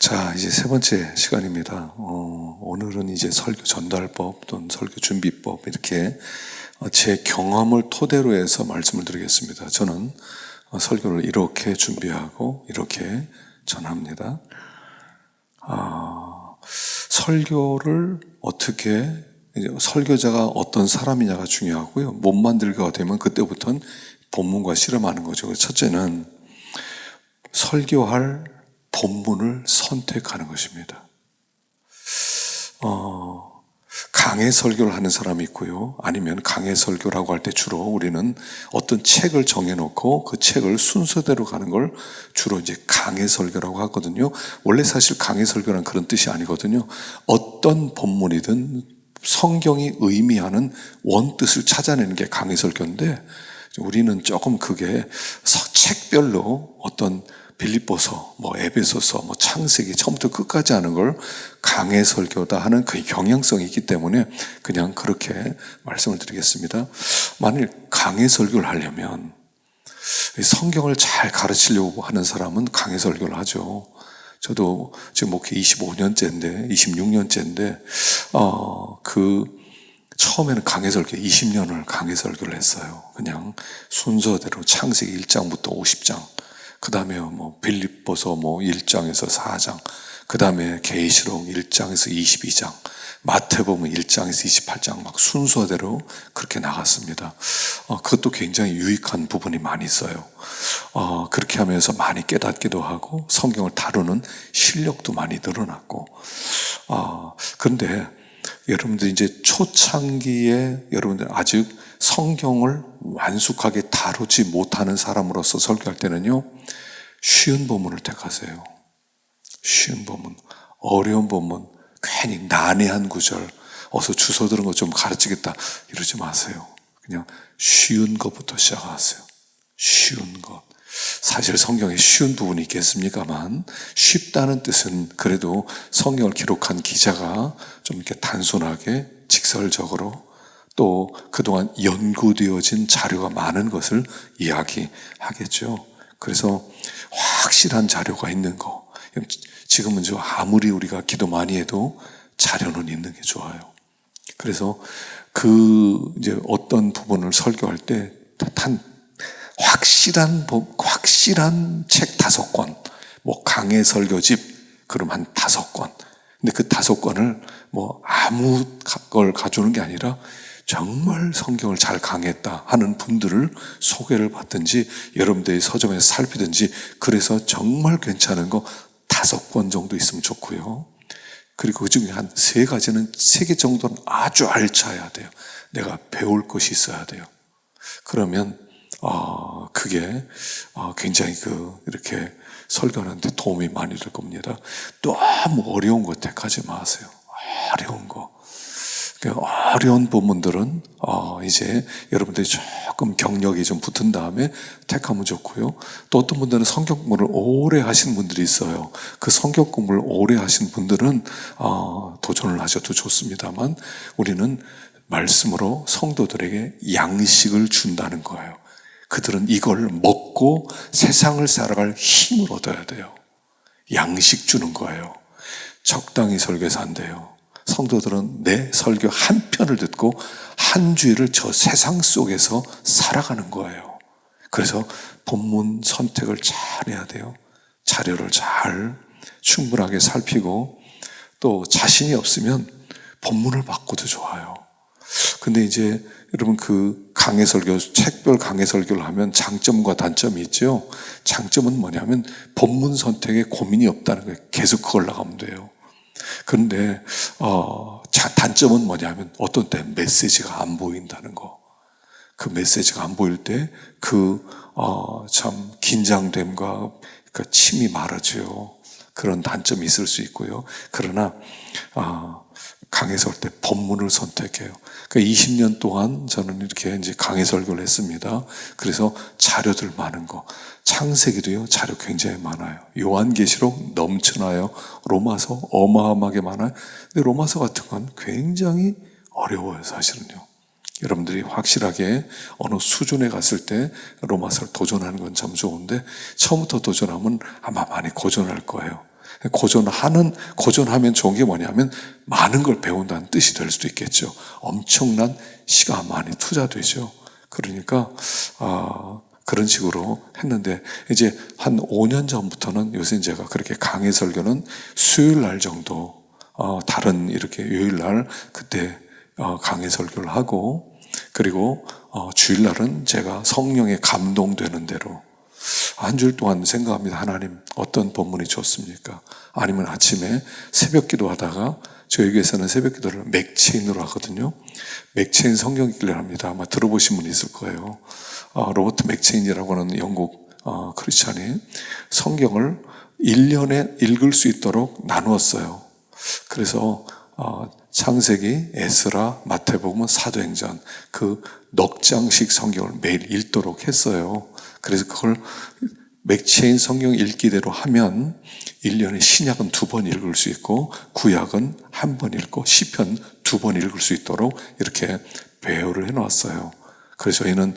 자, 이제 세 번째 시간입니다. 오늘은 이제 설교 전달법 또는 설교 준비법 이렇게 제 경험을 토대로 해서 말씀을 드리겠습니다. 저는 설교를 이렇게 준비하고 이렇게 전합니다. 설교를 어떻게, 설교자가 어떤 사람이냐가 중요하고요. 못 만들게 되면 그때부터는 본문과 실험하는 거죠. 첫째는 설교할 본문을 선택하는 것입니다. 강해 설교를 하는 사람이 있고요. 아니면 강해 설교라고 할 때 주로 우리는 어떤 책을 정해놓고 그 책을 순서대로 가는 걸 주로 이제 강해 설교라고 하거든요. 원래 사실 강해 설교란 그런 뜻이 아니거든요. 어떤 본문이든 성경이 의미하는 원뜻을 찾아내는 게 강해 설교인데, 우리는 조금 그게 책별로 어떤 빌립보서, 에베소서, 창세기 처음부터 끝까지 하는 걸 강해 설교다 하는 그 경향성이 있기 때문에 그냥 그렇게 말씀을 드리겠습니다. 만일 강해 설교를 하려면 성경을 잘 가르치려고 하는 사람은 강해 설교를 하죠. 저도 지금 목회 25년째인데, 26년째인데, 처음에는 강해 설교 20년을 강해 설교를 했어요. 그냥 순서대로 창세기 1장부터 50장. 그 다음에 빌립보서 1장에서 4장, 그 다음에 계시록 1장에서 22장, 마태복음 1장에서 28장 막 순서대로 그렇게 나갔습니다. 그것도 굉장히 유익한 부분이 많이 있어요. 그렇게 하면서 많이 깨닫기도 하고 성경을 다루는 실력도 많이 늘어났고, 그런데 여러분들 이제 초창기에 여러분들 아직 성경을 완숙하게 다루지 못하는 사람으로서 설교할 때는요, 쉬운 본문을 택하세요. 쉬운 본문, 어려운 본문, 괜히 난해한 구절, 어서 주워 들은 거 좀 가르치겠다 이러지 마세요. 그냥 쉬운 것부터 시작하세요. 쉬운 것. 사실 성경에 쉬운 부분이 있겠습니까만, 쉽다는 뜻은 그래도 성경을 기록한 기자가 좀 이렇게 단순하게 직설적으로 또 그동안 연구되어진 자료가 많은 것을 이야기하겠죠. 그래서 확실한 자료가 있는 거. 지금은 아무리 우리가 기도 많이 해도 자료는 있는 게 좋아요. 그래서 이제 어떤 부분을 설교할 때 확실한 책 5권, 강해 설교집, 그럼 한 5권. 근데 그 5권을 아무 걸 가져오는 게 아니라 정말 성경을 잘 강했다 하는 분들을 소개를 받든지 여러분들이 서점에서 살피든지, 그래서 정말 괜찮은 거 5권 정도 있으면 좋고요. 그리고 그 중에 한 3가지는 3개 정도는 아주 알차야 돼요. 내가 배울 것이 있어야 돼요. 그러면 그게 굉장히 이렇게 설교하는데 도움이 많이 될 겁니다. 너무 어려운 거 택하지 마세요. 어려운 거. 어려운 부분들은 이제 여러분들이 조금 경력이 좀 붙은 다음에 택하면 좋고요. 또 어떤 분들은 성경 공부를 오래 하신 분들이 있어요. 그 성경 공부를 오래 하신 분들은 도전을 하셔도 좋습니다만, 우리는 말씀으로 성도들에게 양식을 준다는 거예요. 그들은 이걸 먹고 세상을 살아갈 힘을 얻어야 돼요. 양식 주는 거예요. 적당히 설교해서 안 돼요. 성도들은 내 설교 한 편을 듣고 한 주일을 저 세상 속에서 살아가는 거예요. 그래서 본문 선택을 잘 해야 돼요. 자료를 잘 충분하게 살피고, 또 자신이 없으면 본문을 바꿔도 좋아요. 근데 이제 여러분 강해 설교, 책별 강해 설교를 하면 장점과 단점이 있죠. 장점은 뭐냐면 본문 선택에 고민이 없다는 거예요. 계속 그걸 나가면 돼요. 그런데 단점은 뭐냐면 어떤 때 메시지가 안 보인다는 거. 그 메시지가 안 보일 때 참 긴장됨과 침이 마르죠. 그런 단점이 있을 수 있고요. 그러나 강해 설교 때 본문을 선택해요. 20년 동안 저는 이렇게 이제 강해 설교를 했습니다. 그래서 자료들 많은 거. 창세기도요, 자료 굉장히 많아요. 요한계시록 넘쳐나요. 로마서 어마어마하게 많아요. 근데 로마서 같은 건 굉장히 어려워요, 사실은요. 여러분들이 확실하게 어느 수준에 갔을 때 로마서를 도전하는 건 참 좋은데, 처음부터 도전하면 아마 많이 고전할 거예요. 고전하면 좋은 게 뭐냐면 많은 걸 배운다는 뜻이 될 수도 있겠죠. 엄청난 시간 많이 투자되죠. 그러니까 그런 식으로 했는데 이제 한 5년 전부터는 요새 제가 그렇게 강의 설교는 수요일 날 정도 다른 이렇게 요일 날 그때 강의 설교를 하고 그리고 주일 날은 제가 성령에 감동되는 대로 한 주일 동안 생각합니다. 하나님 어떤 본문이 좋습니까? 아니면 아침에 새벽 기도하다가 저희 교회에서는 새벽 기도를 맥체인으로 하거든요. 맥체인 성경 읽기를 합니다. 아마 들어보신 분이 있을 거예요. 로버트 맥체인이라고 하는 영국 크리스찬이 성경을 1년에 읽을 수 있도록 나누었어요. 그래서 창세기, 에스라, 마태복음, 사도행전 그 넉 장씩 성경을 매일 읽도록 했어요. 그래서 그걸 맥체인 성경 읽기대로 하면 1년에 신약은 2번 읽을 수 있고 구약은 1번 읽고 시편 2번 읽을 수 있도록 이렇게 배열을 해놨어요. 그래서 저희는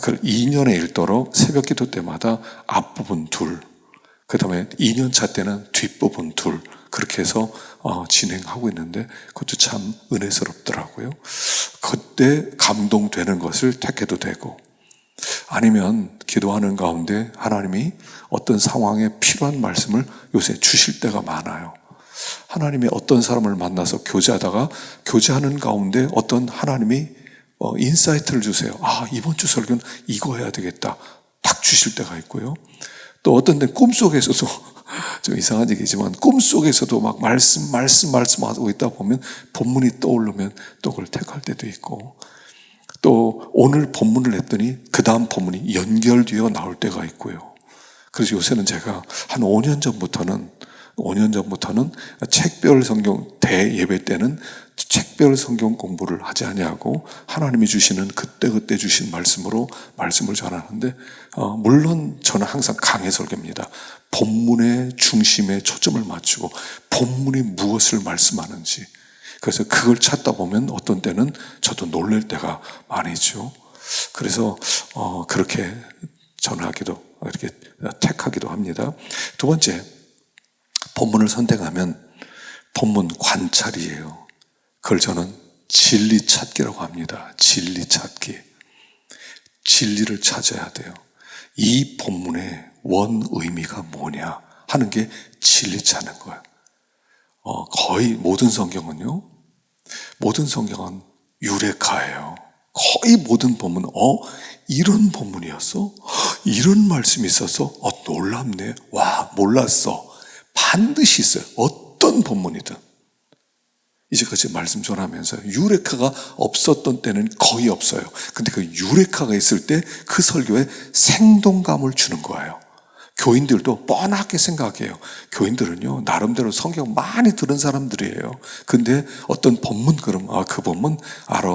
그걸 2년에 읽도록 새벽 기도 때마다 앞부분 2, 그 다음에 2년차 때는 뒷부분 2 그렇게 해서 진행하고 있는데 그것도 참 은혜스럽더라고요. 그때 감동되는 것을 택해도 되고 아니면 기도하는 가운데 하나님이 어떤 상황에 필요한 말씀을 요새 주실 때가 많아요. 하나님이 어떤 사람을 만나서 교제하다가 교제하는 가운데 어떤 하나님이 인사이트를 주세요. 이번 주 설교는 이거 해야 되겠다. 딱 주실 때가 있고요. 또 어떤 데 꿈속에서도 좀 이상한 얘기지만 꿈속에서도 막 말씀하고 있다 보면 본문이 떠오르면 또 그걸 택할 때도 있고 또 오늘 본문을 냈더니 그 다음 본문이 연결되어 나올 때가 있고요. 그래서 요새는 제가 한 5년 전부터는 책별 성경 대예배 때는 책별 성경 공부를 하지 아니하고 하나님이 주시는 그때 주신 말씀으로 말씀을 전하는데 물론 저는 항상 강해 설교입니다. 본문의 중심에 초점을 맞추고 본문이 무엇을 말씀하는지 그래서 그걸 찾다 보면 어떤 때는 저도 놀랄 때가 많이죠. 그래서 그렇게 전하기도 이렇게 택하기도 합니다. 두 번째, 본문을 선택하면 본문 관찰이에요. 그걸 저는 진리 찾기라고 합니다. 진리 찾기. 진리를 찾아야 돼요. 이 본문의 원 의미가 뭐냐 하는 게 진리 찾는 거예요. 거의 모든 성경은 유레카예요. 거의 모든 본문은 이런 본문이었어? 이런 말씀이 있었어? 놀랍네. 와, 몰랐어. 반드시 있어요. 어떤 본문이든. 이제까지 말씀 전하면서 유레카가 없었던 때는 거의 없어요. 근데 그 유레카가 있을 때 그 설교에 생동감을 주는 거예요. 교인들도 뻔하게 생각해요. 교인들은요, 나름대로 성경 많이 들은 사람들이에요. 근데 어떤 본문, 그 본문 알아.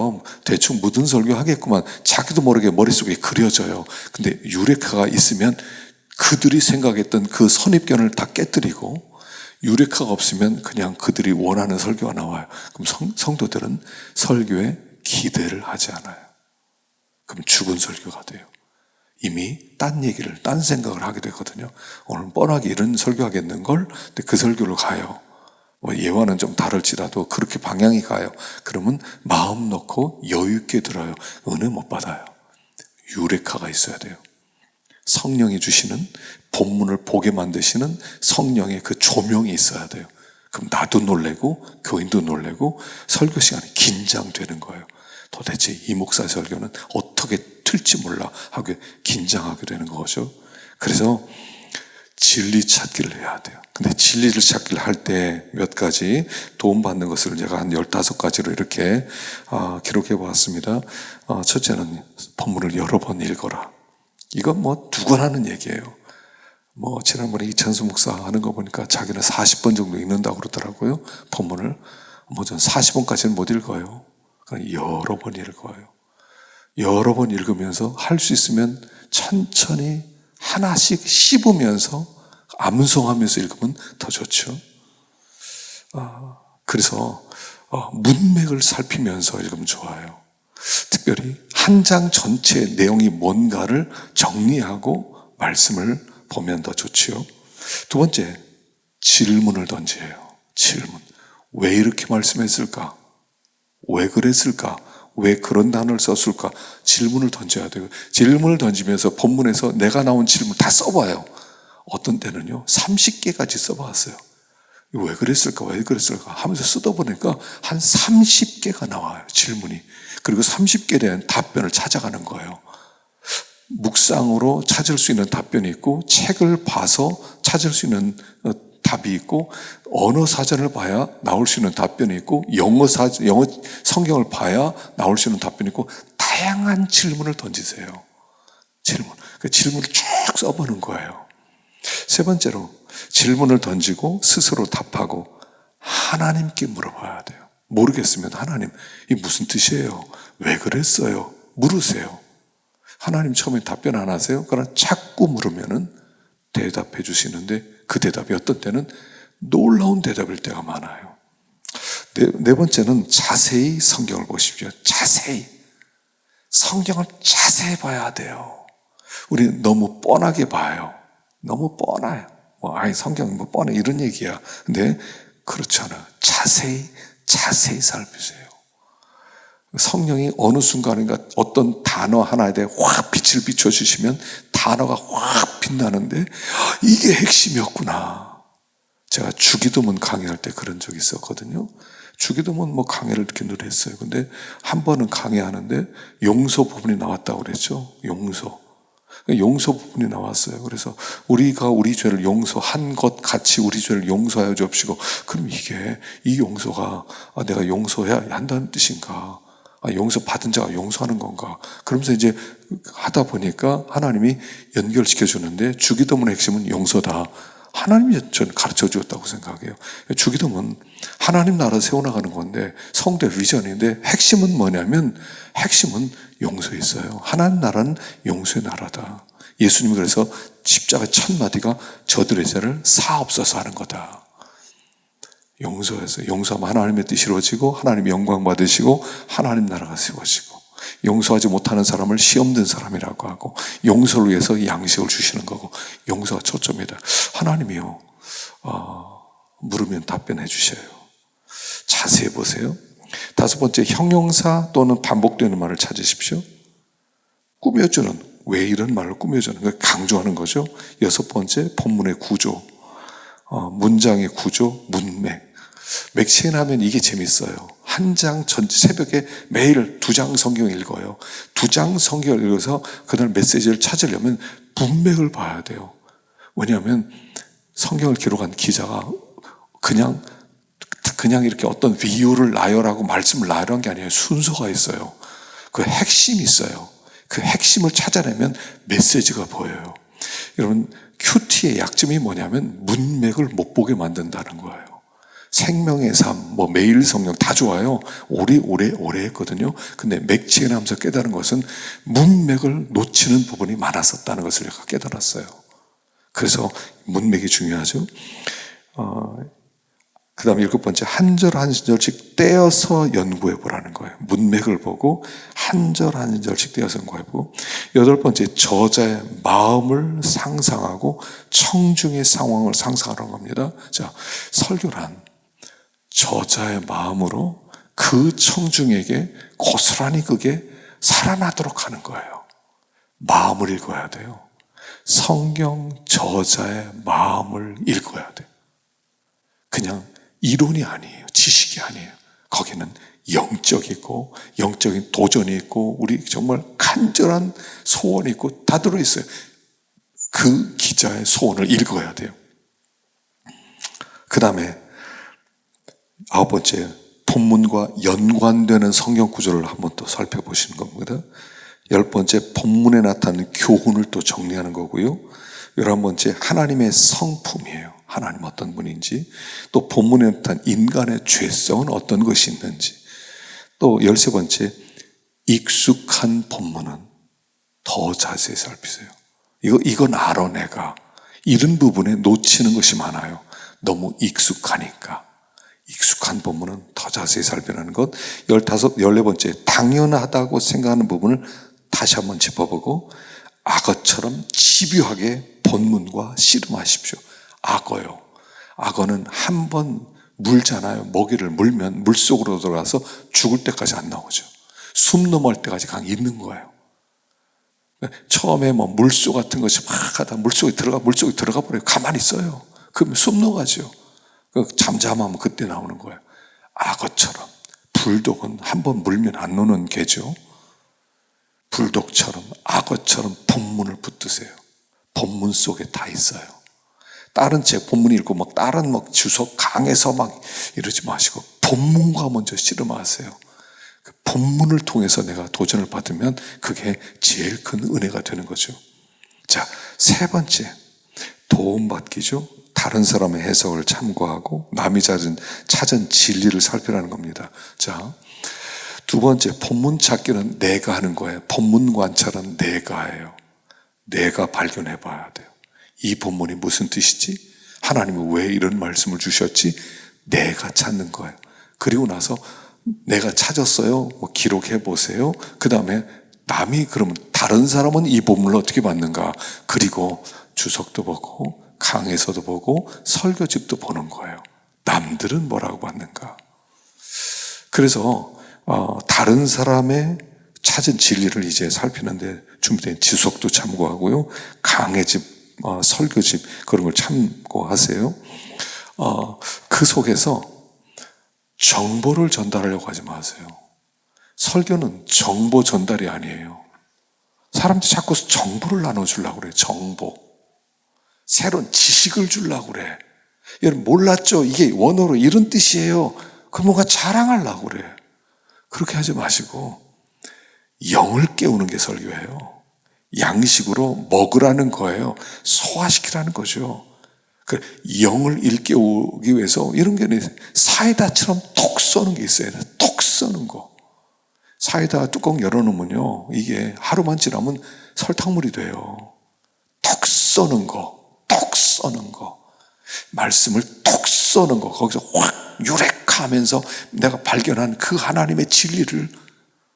대충 묻은 설교 하겠구만. 자기도 모르게 머릿속에 그려져요. 근데 유레카가 있으면 그들이 생각했던 그 선입견을 다 깨뜨리고 유레카가 없으면 그냥 그들이 원하는 설교가 나와요. 그럼 성도들은 설교에 기대를 하지 않아요. 그럼 죽은 설교가 돼요. 이미 딴 생각을 하게 되거든요. 오늘 뻔하게 이런 설교하겠는걸? 근데 그 설교로 가요. 예화는 좀 다를지라도 그렇게 방향이 가요. 그러면 마음 놓고 여유 있게 들어요. 은혜 못 받아요. 유레카가 있어야 돼요. 성령이 주시는 본문을 보게 만드시는 성령의 그 조명이 있어야 돼요. 그럼 나도 놀래고 교인도 놀래고 설교 시간이 긴장되는 거예요. 도대체 이 목사의 설교는 어떻게 틀지 몰라 하고 긴장하게 되는 거죠. 그래서 진리 찾기를 해야 돼요. 근데 진리를 찾기를 할 때 몇 가지 도움받는 것을 제가 한 15가지로 이렇게 기록해 보았습니다. 첫째는 본문을 여러 번 읽어라. 이건 누구나 하는 얘기예요. 지난번에 이찬수 목사 하는 거 보니까 자기는 40번 정도 읽는다고 그러더라고요. 본문을. 전 40번까지는 못 읽어요. 그냥 여러 번 읽어요. 여러 번 읽으면서 할 수 있으면 천천히 하나씩 씹으면서 암송하면서 읽으면 더 좋죠. 그래서 문맥을 살피면서 읽으면 좋아요. 특별히 한 장 전체 내용이 뭔가를 정리하고 말씀을 보면 더 좋지요. 두 번째, 질문을 던져요. 질문. 왜 이렇게 말씀했을까? 왜 그랬을까? 왜 그런 단어를 썼을까? 질문을 던져야 돼요. 질문을 던지면서 본문에서 내가 나온 질문 다 써봐요. 어떤 때는요 30개까지 써봤어요. 왜 그랬을까? 왜 그랬을까? 하면서 쓰다 보니까 한 30개가 나와요. 질문이. 그리고 30개에 대한 답변을 찾아가는 거예요. 묵상으로 찾을 수 있는 답변이 있고, 책을 봐서 찾을 수 있는 답이 있고, 언어 사전을 봐야 나올 수 있는 답변이 있고, 영어 성경을 봐야 나올 수 있는 답변이 있고, 다양한 질문을 던지세요. 질문. 그 질문을 쭉 써보는 거예요. 세 번째로 질문을 던지고 스스로 답하고 하나님께 물어봐야 돼요. 모르겠으면 하나님, 이게 무슨 뜻이에요? 왜 그랬어요? 물으세요. 하나님 처음에 답변 안 하세요? 그러나 자꾸 물으면은 대답해 주시는데 그 대답이 어떤 때는 놀라운 대답일 때가 많아요. 네 번째는 자세히 성경을 보십시오. 자세히. 성경을 자세히 봐야 돼요. 우리 너무 뻔하게 봐요. 너무 뻔해요. 성경 뻔해. 이런 얘기야. 근데 그렇지 않아요. 자세히 살피세요. 성령이 어느 순간인가 어떤 단어 하나에 대해 확 빛을 비춰주시면 단어가 확 빛나는데 이게 핵심이었구나. 제가 주기도문 강의할 때 그런 적이 있었거든요. 주기도문 강의를 이렇게 늘 했어요. 근데 한 번은 강의하는데 용서 부분이 나왔다고 그랬죠. 용서 부분이 나왔어요. 그래서 우리가 우리 죄를 용서한 것 같이 우리 죄를 용서하여 주옵시고, 그럼 이 용서가 내가 용서해야 한다는 뜻인가? 용서 받은 자가 용서하는 건가? 그러면서 이제 하다 보니까 하나님이 연결시켜 주는데 주기도문의 핵심은 용서다. 하나님이 전 가르쳐 주었다고 생각해요. 주기도문 하나님 나라 세워나가는 건데 성도의 비전인데 핵심은 뭐냐면 핵심은 용서에 있어요. 하나님 나라는 용서의 나라다. 예수님이 그래서 십자가 첫 마디가 저들의 죄를 사옵소서 하는 거다. 용서해서 용서하면 하나님의 뜻이 이루어지고 하나님이 영광 받으시고 하나님 나라가 세워지고, 용서하지 못하는 사람을 시험 든 사람이라고 하고 용서를 위해서 양식을 주시는 거고, 용서가 초점이다. 하나님이요 물으면 답변해 주셔요. 자세히 보세요. 다섯 번째, 형용사 또는 반복되는 말을 찾으십시오. 꾸며주는, 왜 이런 말을 꾸며주는, 걸 강조하는 거죠. 여섯 번째, 본문의 구조, 문장의 구조, 문맥. 맥시인 하면 이게 재밌어요. 한 장 새벽에 매일 2장 성경 읽어요. 2장 성경을 읽어서 그날 메시지를 찾으려면 문맥을 봐야 돼요. 왜냐하면 성경을 기록한 기자가 그냥 이렇게 어떤 비유를 나열하고 말씀을 나열한 게 아니에요. 순서가 있어요. 그 핵심이 있어요. 그 핵심을 찾아내면 메시지가 보여요. 여러분, 큐티의 약점이 뭐냐면 문맥을 못 보게 만든다는 거예요. 생명의 삶, 매일 성령 다 좋아요. 오래 했거든요. 근데 맥치인하면서 깨달은 것은 문맥을 놓치는 부분이 많았었다는 것을 제가 깨달았어요. 그래서 문맥이 중요하죠. 그 다음에 일곱 번째, 한 절 한 절씩 떼어서 연구해 보라는 거예요. 문맥을 보고 한 절 한 절씩 떼어서 연구해 보고. 여덟 번째, 저자의 마음을 상상하고 청중의 상황을 상상하는 겁니다. 자, 설교란 저자의 마음으로 그 청중에게 고스란히 그게 살아나도록 하는 거예요. 마음을 읽어야 돼요. 성경 저자의 마음을 읽어야 돼요. 그냥 이론이 아니에요. 지식이 아니에요. 거기는 영적이고 영적인 도전이 있고 우리 정말 간절한 소원이 있고 다 들어있어요. 그 기자의 소원을 읽어야 돼요. 그 다음에 아홉 번째, 본문과 연관되는 성경 구조를 한번 또 살펴보시는 겁니다. 열 번째, 본문에 나타나는 교훈을 또 정리하는 거고요. 11번째, 하나님의 성품이에요. 하나님 어떤 분인지, 또 본문에 나타난 인간의 죄성은 어떤 것이 있는지, 또 13번째, 익숙한 본문은 더 자세히 살피세요. 이건 알아 내가. 이런 부분에 놓치는 것이 많아요. 너무 익숙하니까. 익숙한 본문은 더 자세히 살펴보는 것. 14번째, 당연하다고 생각하는 부분을 다시 한번 짚어보고 악어처럼 집요하게 본문과 씨름하십시오. 악어요. 악어는 한 번 물잖아요. 먹이를 물면 물속으로 들어가서 죽을 때까지 안 나오죠. 숨 넘어갈 때까지 그냥 있는 거예요. 처음에 뭐 물소 같은 것이 막 하다 물속에 들어가 버려요. 가만히 있어요. 그러면 숨 넘어가죠. 잠잠하면 그때 나오는 거예요. 악어처럼 불독은 한 번 물면 안 노는 개죠. 불독처럼 악어처럼 본문을 붙드세요. 본문 속에 다 있어요. 다른 책 본문 읽고 막 다른 막 주석 강해서 막 이러지 마시고 본문과 먼저 씨름하세요. 그 본문을 통해서 내가 도전을 받으면 그게 제일 큰 은혜가 되는 거죠. 자, 세 번째, 도움받기죠. 다른 사람의 해석을 참고하고 남이 찾은 진리를 살피라는 겁니다. 자, 두 번째, 본문 찾기는 내가 하는 거예요. 본문 관찰은 내가 해요. 내가 발견해 봐야 돼요. 이 본문이 무슨 뜻이지? 하나님은 왜 이런 말씀을 주셨지? 내가 찾는 거예요. 그리고 나서 내가 찾았어요. 뭐 기록해 보세요. 그 다음에 남이 그러면 다른 사람은 이 본문을 어떻게 받는가? 그리고 주석도 보고 강에서도 보고 설교집도 보는 거예요. 남들은 뭐라고 받는가? 그래서 다른 사람의 찾은 진리를 이제 살피는데 준비된 지속도 참고하고요. 강의 집, 설교집 그런 걸 참고하세요. 그 속에서 정보를 전달하려고 하지 마세요. 설교는 정보 전달이 아니에요. 사람들이 자꾸 정보를 나눠주려고 그래요. 정보. 새로운 지식을 주려고 그래. 여러분 몰랐죠? 이게 원어로 이런 뜻이에요. 그럼 뭔가 자랑하려고 그래. 그렇게 하지 마시고 영을 깨우는 게 설교예요. 양식으로 먹으라는 거예요. 소화시키라는 거죠. 그 영을 일깨우기 위해서 이런 게 사이다처럼 톡 쏘는 게 있어야 돼요. 톡 쏘는 거. 사이다 뚜껑 열어놓으면요, 이게 하루만 지나면 설탕물이 돼요. 톡 쏘는 거, 톡 쏘는 거. 말씀을 톡 쏘는 거. 거기서 확 유rek하면서 내가 발견한 그 하나님의 진리를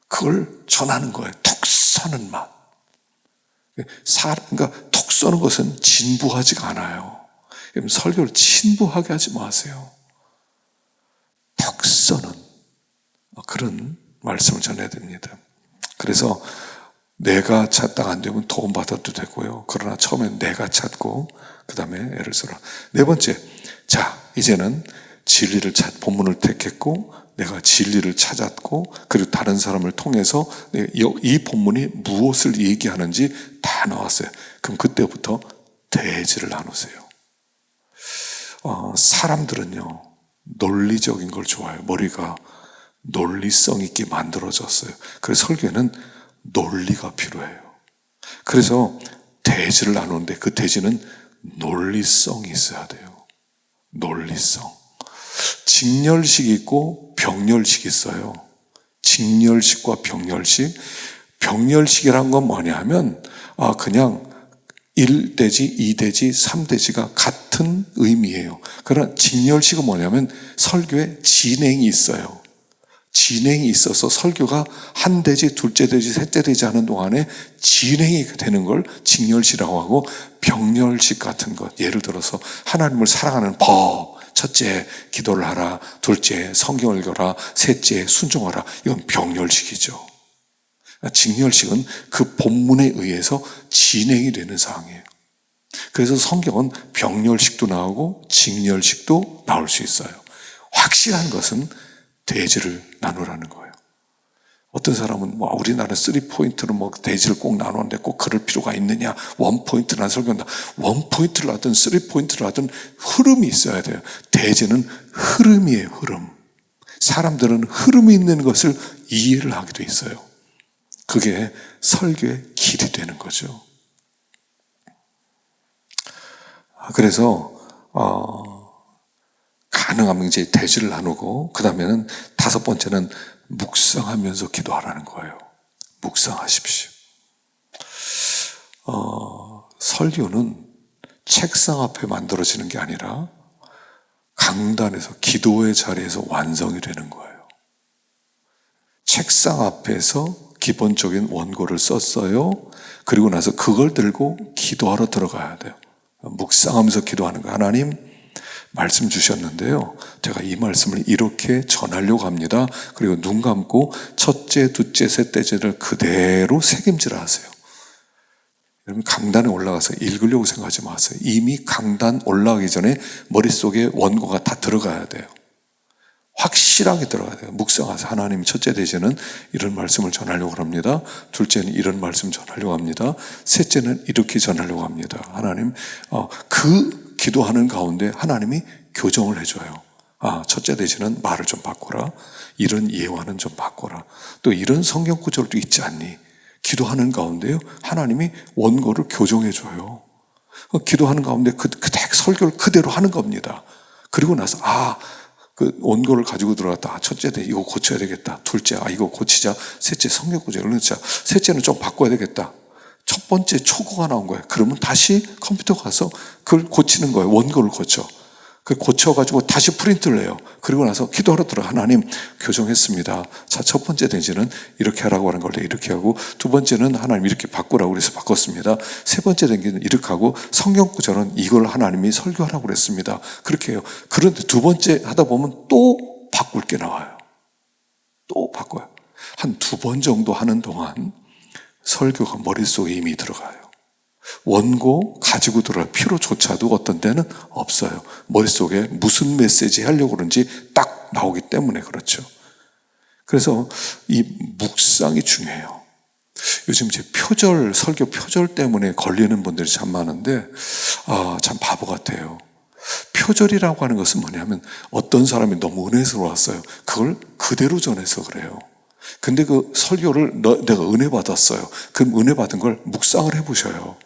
그걸 전하는 거예요. 톡 쏘는 맛. 그러니까 톡 쏘는 것은 진부하지가 않아요. 설교를 진부하게 하지 마세요. 톡 쏘는 그런 말씀을 전해야 됩니다. 그래서 내가 찾다가 안 되면 도움받아도 되고요. 그러나 처음엔 내가 찾고 그 다음에 애를 써라. 네 번째, 자 이제는 본문을 택했고 내가 진리를 찾았고 그리고 다른 사람을 통해서 이 본문이 무엇을 얘기하는지 다 나왔어요. 그럼 그때부터 대지를 나누세요. 사람들은요 논리적인 걸 좋아해요. 머리가 논리성 있게 만들어졌어요. 그래서 설교에는 논리가 필요해요. 그래서 대지를 나누는데 그 대지는 논리성이 있어야 돼요. 논리성. 직렬식이 있고 병렬식이 있어요. 직렬식과 병렬식. 병렬식이란 건 뭐냐 하면 그냥 1대지, 2대지, 3대지가 같은 의미예요. 그러나 직렬식은 뭐냐면 설교에 진행이 있어요. 진행이 있어서 설교가 한 대지, 둘째 대지, 셋째 대지 하는 동안에 진행이 되는 걸 직렬식이라고 하고, 병렬식 같은 것, 예를 들어서 하나님을 사랑하는 법, 첫째 기도를 하라, 둘째 성경을 읽어라, 셋째 순종하라, 이건 병렬식이죠. 직렬식은 그 본문에 의해서 진행이 되는 사항이에요. 그래서 성경은 병렬식도 나오고 직렬식도 나올 수 있어요. 확실한 것은 대지를 나누라는 거예요. 어떤 사람은 우리나라 3포인트로 대지를 꼭 나누는데 꼭 그럴 필요가 있느냐, 원포인트나 설교한다. 원포인트를 하든 3포인트를 하든 흐름이 있어야 돼요. 대지는 흐름이에요. 흐름. 사람들은 흐름이 있는 것을 이해를 하게 돼 있어요. 그게 설교의 길이 되는 거죠. 그래서 가능하면 이제 대지를 나누고, 그 다음에는 다섯 번째는 묵상하면서 기도하라는 거예요. 묵상하십시오. 설교는 책상 앞에 만들어지는 게 아니라 강단에서, 기도의 자리에서 완성이 되는 거예요. 책상 앞에서 기본적인 원고를 썼어요. 그리고 나서 그걸 들고 기도하러 들어가야 돼요. 묵상하면서 기도하는 거예요. 하나님, 말씀 주셨는데요. 제가 이 말씀을 이렇게 전하려고 합니다. 그리고 눈 감고 첫째, 둘째, 셋째를 그대로 새김질을 하세요. 여러분 강단에 올라가서 읽으려고 생각하지 마세요. 이미 강단 올라가기 전에 머릿속에 원고가 다 들어가야 돼요. 확실하게 들어가야 돼요. 묵상하세요. 하나님 첫째 되시는 이런 말씀을 전하려고 합니다. 둘째는 이런 말씀 전하려고 합니다. 셋째는 이렇게 전하려고 합니다. 하나님 그 기도하는 가운데 하나님이 교정을 해줘요. 첫째 되시는 말을 좀 바꿔라. 이런 예화는 좀 바꿔라. 또 이런 성경 구절도 있지 않니? 기도하는 가운데요 하나님이 원고를 교정해줘요. 기도하는 가운데 설교를 그대로 하는 겁니다. 그리고 나서 그 원고를 가지고 들어갔다. 첫째, 이거 고쳐야 되겠다. 둘째, 이거 고치자. 셋째, 성경 구절을 넣자. 셋째는 좀 바꿔야 되겠다. 첫 번째 초고가 나온 거예요. 그러면 다시 컴퓨터 가서 그걸 고치는 거예요. 원고를 고쳐. 그 고쳐가지고 다시 프린트를 해요. 그리고 나서 기도하러 들어. 하나님 교정했습니다. 자, 첫 번째 된지는 이렇게 하라고 하는 걸 이렇게 하고, 두 번째는 하나님 이렇게 바꾸라고 그래서 바꿨습니다. 세 번째 된지는 이렇게 하고, 성경 구절은 이걸 하나님이 설교하라고 그랬습니다. 그렇게 해요. 그런데 두 번째 하다 보면 또 바꿀 게 나와요. 또 바꿔요. 한 두 번 정도 하는 동안 설교가 머릿속에 이미 들어가요. 원고 가지고 들어갈 필요조차도 어떤 때는 없어요. 머릿속에 무슨 메시지 하려고 그런지 딱 나오기 때문에 그렇죠. 그래서 이 묵상이 중요해요. 요즘 제 설교 표절 때문에 걸리는 분들이 참 많은데 참 바보 같아요. 표절이라고 하는 것은 뭐냐면 어떤 사람이 너무 은혜스러웠어요. 그걸 그대로 전해서 그래요. 근데 그 설교를 내가 은혜 받았어요. 그럼 은혜 받은 걸 묵상을 해보셔요.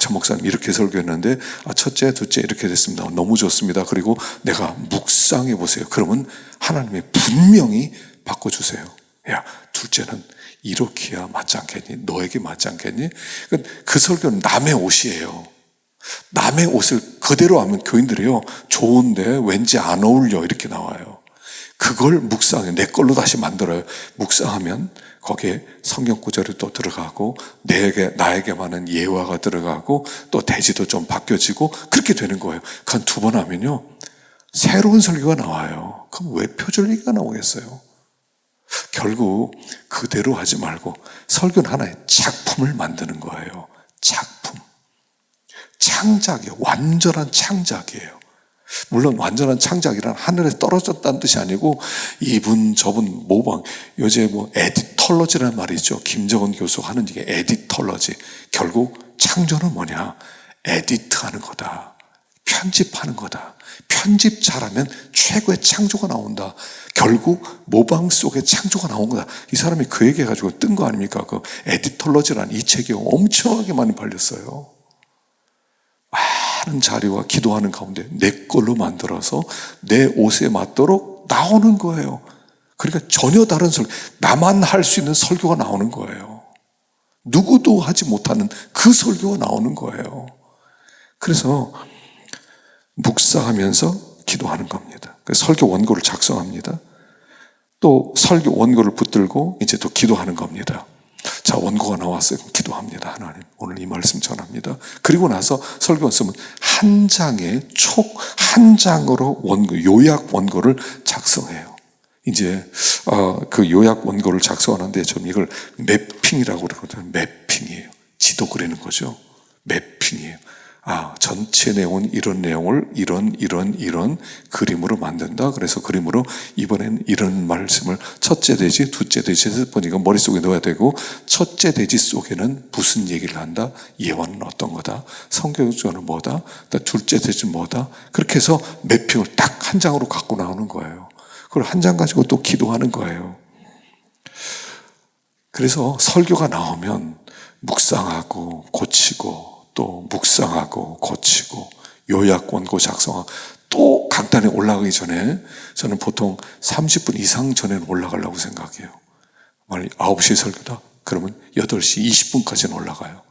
저 목사님 이렇게 설교했는데 첫째, 둘째 이렇게 됐습니다. 너무 좋습니다. 그리고 내가 묵상해 보세요. 그러면 하나님이 분명히 바꿔주세요. 야, 둘째는 이렇게야 맞지 않겠니? 너에게 맞지 않겠니? 그 설교는 남의 옷이에요. 남의 옷을 그대로 하면 교인들이요, 좋은데 왠지 안 어울려 이렇게 나와요. 그걸 묵상해 내 걸로 다시 만들어요. 묵상하면 거기에 성경 구절이 또 들어가고 나에게만은 예화가 들어가고 또 대지도 좀 바뀌어지고 그렇게 되는 거예요. 한 두 번 하면요 새로운 설교가 나와요. 그럼 왜 표절 얘기가 나오겠어요? 결국 그대로 하지 말고 설교는 하나의 작품을 만드는 거예요. 작품. 창작이에요. 완전한 창작이에요. 물론 완전한 창작이란 하늘에 떨어졌다는 뜻이 아니고 이분 저분 모방, 요새 에디털러지라는 말이 있죠. 김정은 교수가 하는 이게 에디털러지. 결국 창조는 뭐냐? 에디트하는 거다. 편집하는 거다. 편집 잘하면 최고의 창조가 나온다. 결국 모방 속에 창조가 나온 거다. 이 사람이 그 얘기해가지고 뜬 거 아닙니까? 그 에디털러지라는 이 책이 엄청나게 많이 팔렸어요. 많은 자료와 기도하는 가운데 내 걸로 만들어서 내 옷에 맞도록 나오는 거예요. 그러니까 전혀 다른 설교, 나만 할 수 있는 설교가 나오는 거예요. 누구도 하지 못하는 그 설교가 나오는 거예요. 그래서 묵상하면서 기도하는 겁니다. 설교 원고를 작성합니다. 또 설교 원고를 붙들고 이제 또 기도하는 겁니다. 자, 원고가 나왔어요. 기도합니다. 하나님, 오늘 이 말씀 전합니다. 그리고 나서 설교 쓰면 한 장의 한 장으로 요약 원고를 작성해요. 이제 그 요약 원고를 작성하는데 좀 이걸 매핑이라고 그러거든요. 매핑이에요. 지도 그리는 거죠. 매핑이에요. 전체 내용은 이런 내용을 이런 그림으로 만든다. 그래서 그림으로 이번엔 이런 말씀을 첫째 돼지, 둘째 돼지, 셋 번이가 머릿속에 넣어야 되고, 첫째 돼지 속에는 무슨 얘기를 한다? 예화는 어떤 거다? 성경적으로는 뭐다? 둘째 돼지는 뭐다? 그렇게 해서 매핑을 딱 한 장으로 갖고 나오는 거예요. 그걸 한 장 가지고 또 기도하는 거예요. 그래서 설교가 나오면 묵상하고 고치고 또 묵상하고 고치고 요약 원고 작성하고 또 강단에 올라가기 전에 저는 보통 30분 이상 전에 올라가려고 생각해요. 만약 9시에 설교다? 그러면 8시 20분까지는 올라가요.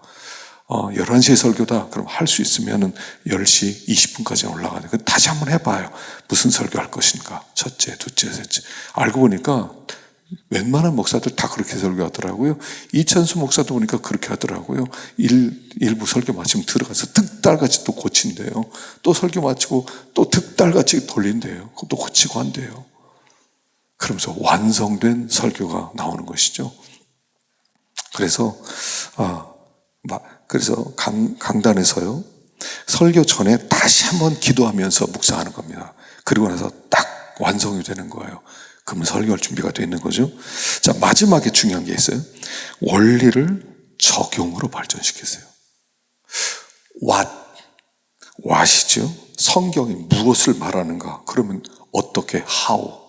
11시에 설교다? 그럼 할 수 있으면 10시 20분까지는 올라가요. 다시 한번 해봐요. 무슨 설교할 것인가? 첫째, 둘째, 셋째. 알고 보니까 웬만한 목사들 다 그렇게 설교하더라고요. 이천수 목사도 보니까 그렇게 하더라고요. 일부 설교 마치면 들어가서 득달같이 또 고친대요. 또 설교 마치고 또 득달같이 돌린대요. 또 고치고 한대요. 그러면서 완성된 설교가 나오는 것이죠. 그래서 강단에서요, 설교 전에 다시 한번 기도하면서 묵상하는 겁니다. 그리고 나서 딱 완성이 되는 거예요. 그러면 설교할 준비가 되어 있는 거죠. 자, 마지막에 중요한 게 있어요. 원리를 적용으로 발전시키세요. what이죠. 성경이 무엇을 말하는가? 그러면 어떻게, how,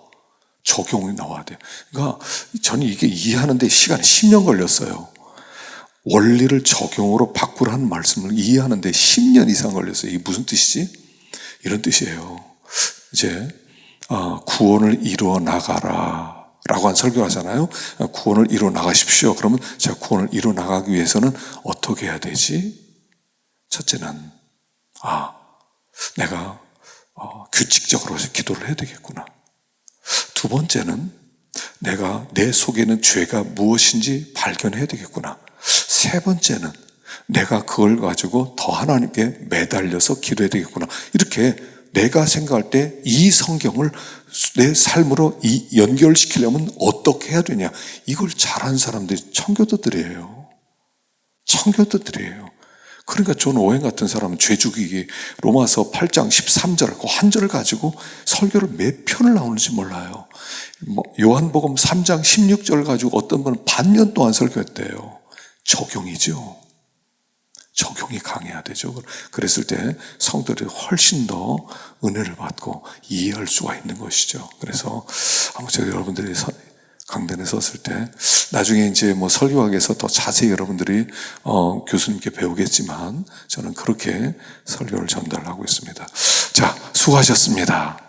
적용이 나와야 돼요. 그러니까 저는 이게 이해하는데 시간이 10년 걸렸어요. 원리를 적용으로 바꾸라는 말씀을 이해하는데 10년 이상 걸렸어요. 이게 무슨 뜻이지? 이런 뜻이에요. 이제 구원을 이루어 나가라 라고 한 설교를 하잖아요. 구원을 이루어 나가십시오. 그러면 제가 구원을 이루어 나가기 위해서는 어떻게 해야 되지? 첫째는 내가 규칙적으로 기도를 해야 되겠구나. 두 번째는 내가 내 속에 있는 죄가 무엇인지 발견해야 되겠구나. 세 번째는 내가 그걸 가지고 더 하나님께 매달려서 기도해야 되겠구나. 이렇게 내가 생각할 때 이 성경을 내 삶으로 연결시키려면 어떻게 해야 되냐. 이걸 잘하는 사람들이 청교도들이에요. 청교도들이에요. 그러니까 존 오웬 같은 사람은 죄 죽이기 로마서 8장 13절 그 한 절을 가지고 설교를 몇 편을 나오는지 몰라요. 요한복음 3장 16절 가지고 어떤 분은 반년 동안 설교했대요. 적용이죠. 적용이 강해야 되죠. 그랬을 때 성도들이 훨씬 더 은혜를 받고 이해할 수가 있는 것이죠. 그래서 아무쪼록 여러분들이 강단에 섰을 때 나중에 이제 설교하기 위해서 더 자세히 여러분들이 교수님께 배우겠지만 저는 그렇게 설교를 전달하고 있습니다. 자, 수고하셨습니다.